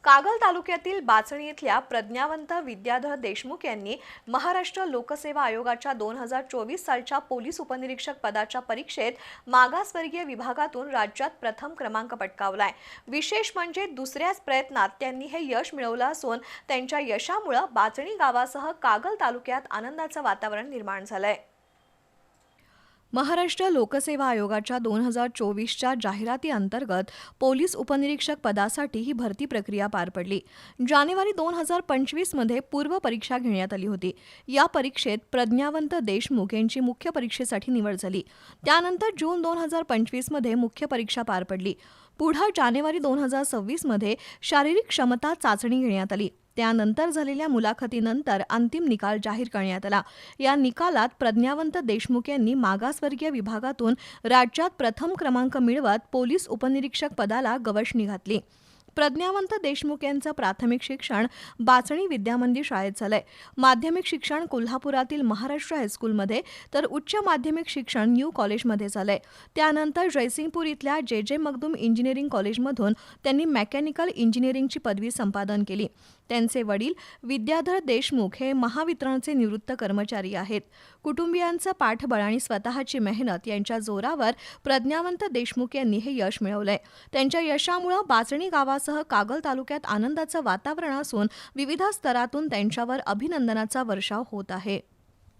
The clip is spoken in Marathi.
कागल तालुक्यातील बाचणी इथल्या प्रज्ञावंत विद्याधर देशमुख यांनी महाराष्ट्र लोकसेवा आयोगाच्या 2024 सालच्या पोलीस उपनिरीक्षक पदाच्या परीक्षेत मागासवर्गीय विभागातून राज्यात प्रथम क्रमांक पटकावलाय। विशेष म्हणजे दुसऱ्याच प्रयत्नात त्यांनी हे यश मिळवलं असून त्यांच्या यशामुळे बाचणी गावासह कागल तालुक्यात आनंदाचं वातावरण निर्माण झालंय। महाराष्ट्र लोकसेवा आयोगाच्या 2024च्या जाहिराती अंतर्गत पोलीस उपनिरीक्षक पदासाठी ही भरती प्रक्रिया पार पडली। जानेवारी 2025 मध्ये पूर्व परीक्षा घेण्यात आली होती। या परीक्षेत प्रज्ञावंत देशमुख यांची मुख्य परीक्षेसाठी निवड झाली। त्यानंतर जून 2025 मध्ये मुख्य परीक्षा पार पडली। पुढे जानेवारी 2026 मध्ये शारीरिक क्षमता चाचणी घेण्यात आली। त्यानंतर झालेल्या मुलाखतीनंतर अंतिम निकाल जाहीर करण्यात आला। या निकालात प्रज्ञावंत देशमुख यांनी मागासवर्गीय विभागातून राज्यात प्रथम क्रमांक मिळवत पोलीस उपनिरीक्षक पदाला गवसणी घातली। प्रज्ञावंत देशमुख यांचं प्राथमिक शिक्षण बाचणी विद्यामंदिर शाळेत झालंय। माध्यमिक शिक्षण कोल्हापुरातील महाराष्ट्र हायस्कूलमध्ये तर उच्च माध्यमिक शिक्षण न्यू कॉलेजमध्ये झालंय। त्यानंतर जयसिंगपूर इथल्या जे मगदूम इंजिनिअरिंग कॉलेजमधून त्यांनी मेकॅनिकल इंजिनिअरिंगची पदवी संपादन केली। त्यांचे वडील विद्याधर देशमुख हे महावितरणचे निवृत्त कर्मचारी आहेत। कुटुंबियांचं पाठबळ आणि स्वतःची मेहनत यांच्या जोरावर प्रज्ञावंत देशमुख यांनी हे यश मिळवलंय। त्यांच्या यशामुळे बाचणी गावासह कागल तालुक्यात आनंदाचं वातावरण असून विविध स्तरातून त्यांच्यावर अभिनंदनाचा वर्षाव होत आहे।